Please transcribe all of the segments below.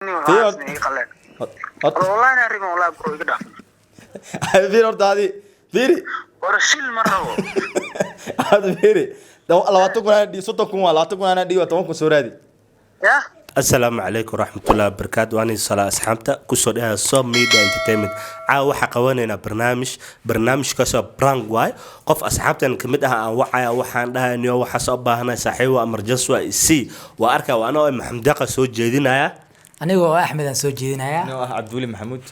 fiir والله انا اريد والله برو يقدر fiir horta adi fiiri ورشيل مره hada fiiri 20 kun aan dhii 30 kun waa 20 kun aan dhii 10 kun soo raadi يا السلام عليكم ورحمة الله وبركاته وأنا صلاة أصحابتا كسر إيه صوب ميديا إنترتينمنت عاو حقوانينا برنامج كسر برانك واي قف أصحابتا كمدها وعي وحان لها إنه وحسب هنا صحيح وأمرجنس وسي وأركا وأنا محمد سو جدينا يا anigoo axmed aan soo jeedinayaa anoo ah Cabduuli Maxamuud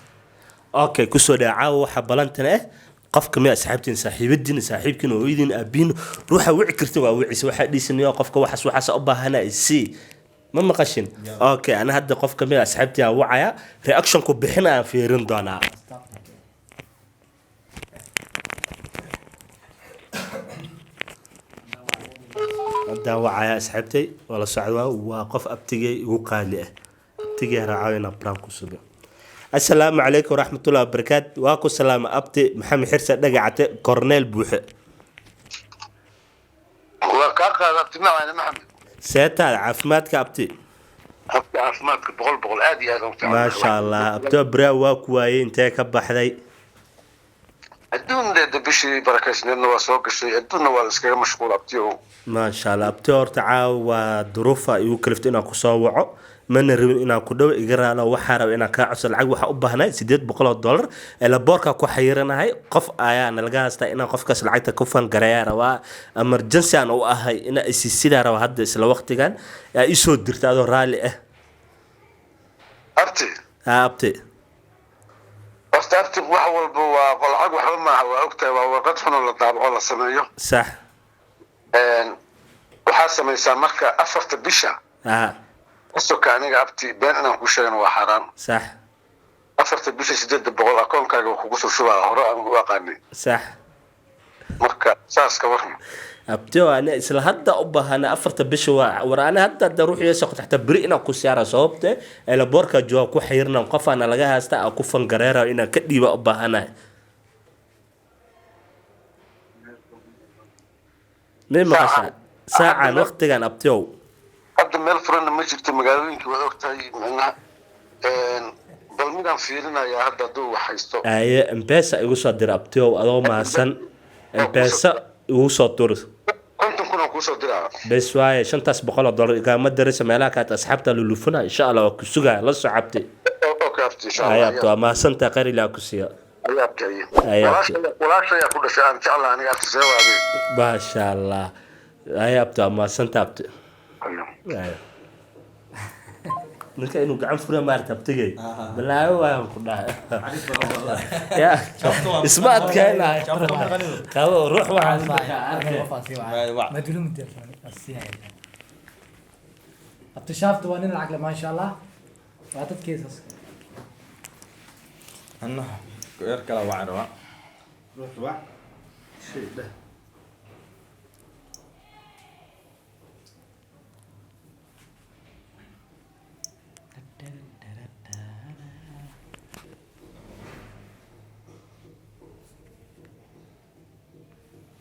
أوكي كسر عاو حبلانتنا إيه قف كمية أصحابتين صاحبتين صاحبكين ويدين أبين روح وعكرت وعيس واحد يسني قف وحسب هنا سي ما مقشن اوكي انا هدا قف كمية اسحبتي وعيا رياكشن كو بخنا في رندونا هدا وعيا اسحبتي ولا سعدوا وقف ابتجي وقالي ابتجي راعينا برانكو سوبر السلام عليكم ورحمة الله وبركاته واكو سلام ابتي محمد حرسة دقعتي كورنيل بوحي وكاكا اجتماع انا محمد سيتا عافماتك ابتي عافماتك بقول عادي هذا ما شاء الله ابتو برا واكواي انتي كبحدي الدون ده بشي بركة انه وسوق الشيء الدون ولا اسكي مشغول ابتيو ما شاء الله ابتو ارتعا وظروفها يوكلفت انا كسوعو من ربين inaan ku dhaw iga raalo waxa raba inaan ka codso lacag waxa u baahnay $800 ee la boorka ku xayiranahay qof ayaa nalaga haystaa inaan qofkaas lacagta ku fan gareeyaa rabaa emergency aan u ahay in ay sida raba hadda isla waqtigan ay soo dirtaado raali ah ابتي abti بس ابتي wax walba waa qalcag waxba ma waa ogtahay waa warqad xun oo la daabaco la sameeyo صح waxaa samaysaa marka afarta bisha asoka aniga abti been inaan ku sheegno waa xaraan صح afarta bisha 800 akoonkaaga kugu soo shubaa hore aan ugu aqaanay صح marka saas ka warran abti ana isla hadda u baahana afarta bisha war ana hadda ruux yeesho taxta bari inaan ku siyaara sababta ee la boorka joog ku xayirnaan qof aan laga haystaa ku fan gareero inaan ka dhiiba u baahanahay مقاشا ساعة وقتها أبتيو hadda meel furan ma jirto magaalooyinka waa ogtahay macnaha bal midaan fiirinayaa hadda hadduu wax haysto أي إمباسا يوصل در أبتيو أدو ما سن إمباسا يوصل دور konton kun aan kuusoo diraa بس واي شنتاس $100 إذا ما درس ملاك كانت أصحابته للوفنا إن شاء الله وكسوجا لا صعبتي okay abti insha أي Allah أبتيو ما سنت قري لا كسيا ayaa abtay Ayaa abtay. walaashay ku dhashay aan jeclahay aniga abti soo waabay ما شاء الله أي أبتيو ما سنت أبتي أي ninka inuu gacan fura maarta abtigay balaayo waan ku dhahay ya isma adkaynahay qabo ruux waxaan ما دلوم التلفون اكتشفت وانا العقل ما شاء الله واعطيت كيسس anna yar kala waan rabaa ruux wax shay dah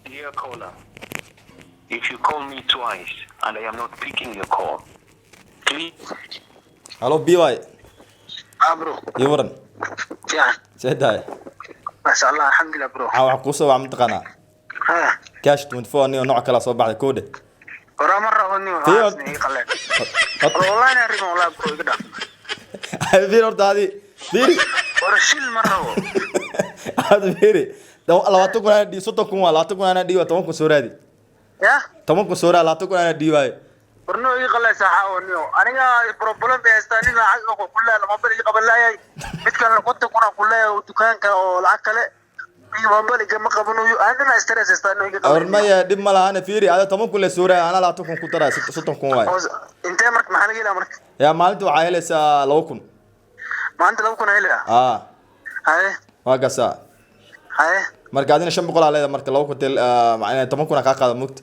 Dear caller, if you call me twice and I am not picking your call, please. halo biway برو iyo waran يا seedaay ما شاء الله الحمد لله برو waxa ku soo wacay taqana ها cash 24 niyo nooc kala soo baxday koode ورا مرة وني فيو. وعاسني يقلل والله انا اريد والله برو يقدر fiir horta adi fiiri ورشيل مرة hada fiiri 20 kun aan dhii 30 kun waa 20 kun aan dhii 10 kun soo raadi يا 10 kun soo raadi 20 kun aan dhii waay ورنو يقلل ساعة ونيو انا بروبلم بيستاني لا عقل كلها لما بلي قبل لا ياي مثل كنت كنا كلها ودكان العقل ما بلي كما قبنو انا استرس استاني ormaya dib ma lahaana fiiri ada 10 kun la soo raadi ana 20 kun ku daraa 60 kun waay انت مرك محل جيلا مرك yaa maalinta waxaa helaysaa 2 kun ما انت لو كنا هلا هاي waa gasaa هاي marka adina 500 aa leedahay marka 2 kun macna 10 kun ka qaada mugti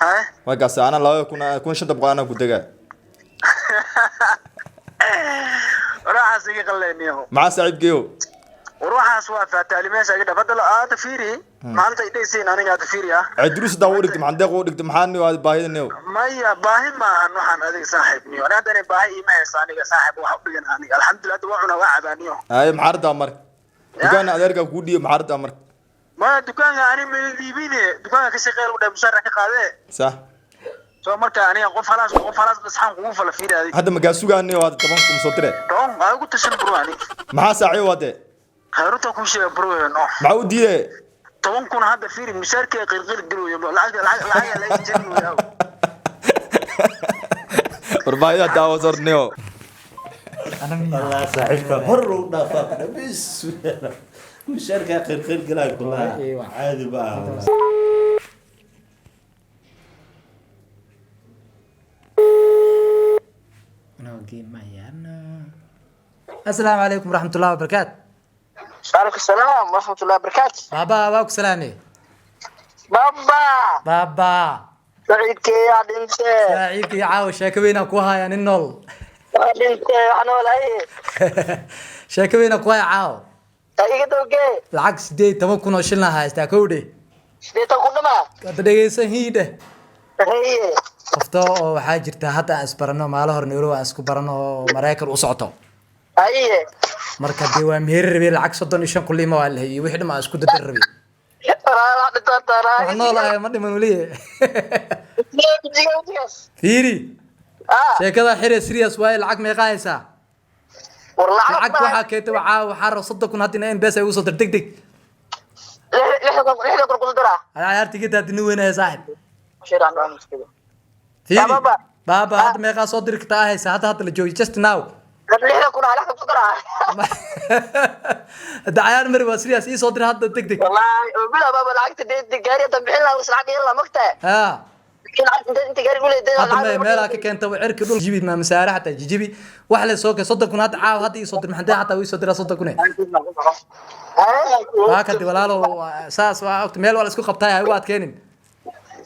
هاي waa gasaa ana 2 kun 500 ana ku dagaa راح اسيق قلينيو maca saaxiibkeeyo وروحاس وفاتالي ماشي قد بدل تفيري ما انت يديسين انا تفيري عدروس دا ودغت ما عندك ودغت maxaan waa baahidaniyo maya baahi ma ahan waxaan adiga saaxiibniyo ana hadana baahi ima hayso aniga saaxiib wax u dhigan aniga alxamdulillah waa cuna waa cabaaniyo ay maxarda mar dukaan adeerka ku dhiyo maxarda mar ma dukaanka ani ma diibine dukaanka ka shaqeeyo u dhaw mushaar ka qaade sax soo marka aniga qof halaas isxaan kugu fala fiiraadi hadda magaa sugaanay waa taban kum soo tire doon ay ku tashan bro ani maxaa saaciyo wade khayruta ku sheeg bro no maxaa u diiday 10 kun hadda fiiri mushaarka qirqir garoyo lacag la jiro warbaayada daawo sorneo الله صاحبك هر ودافق بس مشاركة خير قلا كلها عادي بقى السلام عليكم ورحمة الله وبركاته. عليكم السلام ورحمة الله وبركاته. بابا أبوك سلامي. بابا سعيدك يا دنتي سعيدك يا عاوش شاكوينا كوها يا ننول دنتي حنول هاي شاكوينا كوها يا عاو ايغا دوغي العكس دي تمام كنا شلنا هاي استاكودي دي تقولما بدغيسان هيده هي qofto waxa jirta hadda isbarano maalo hor neuro aan isku barano Mareykan u socoto هي marka dii waa meher rabi lacag 35 kulima waa lahayd wixii dhama isku dadar rabi waxaan noolahay ma dhiman waliye fiiri sheekada xire serious way lacag meeqaysa lacag waxa keeta waxa rasada kun hadina in bes ay u soo dir degdeg ay artiga dadina weynaa saaxib fiiri baba had meeqa soo dir ka haysa hadda la joogi just now دعيان مري وسرياس إيه صدر هذا دق والله بلا بابا لعقت دي جاري تبحين لا وسرعة يلا مقطع ها لكن انت جاري قول لي هذا ما لك كان تو عرك دول جيبي ما مسارح حتى جيبي وحله سوق صدق كنا عاو هذا يصدر محدا حتى ويصدر صدق كنا هاكد ولا لو اساس وقت ميل ولا اسكو قبطاي هاي واد كينين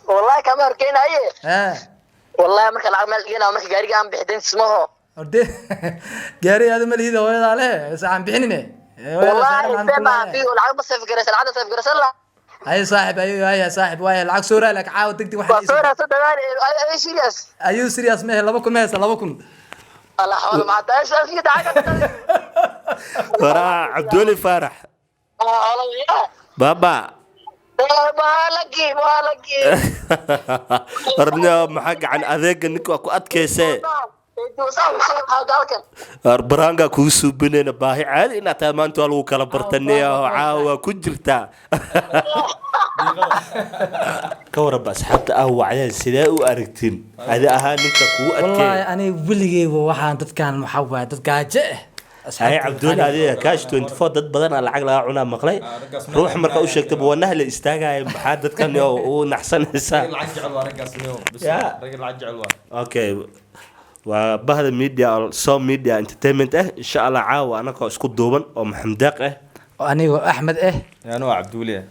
والله كما ركينا هي ها والله marka lacag meel geena marka gaariga aan bixin ismaho orde gaari hada malihida hooyada le saan bixinine والله ما في lacag ma saf garaysan lacag saf garaysan la هاي صاحب ايوه يا صاحب واي العكس سورة لك عاود دقدق واحد سورة صدقني اي سيريس ايوه سيريس ما لما كن ميسا لما كن الله حول ما عداش في حاجه ورا عبدولي فرح بابا مالكي ربنا محق عن اذيك انك اكو ادكيسه برانغا كوسو بنينا باهي عادي ان تامانتو لو كلا برتنيا عاوا كجرتا كورب اصحابته او عيال سيده و ارغتين هذا اها نينك كو ادكي والله انا وليغيبا waxaan dadkan maxaa dad gaaje هاي عبدول هذه كاش 24 dad badan lacag laga cunaa maqlay ruux marka u sheegtay wanaha la istaagay maxaa dadkan oo naxsanaysa lacag jecel waa ragaasniyo bas rag lacag jecel waa okay وبهذا ميديا سو ميديا انترتينمنت ان شاء الله عاو انا اسكو دوبن او محمداق anigo Axmed يعني عبدولي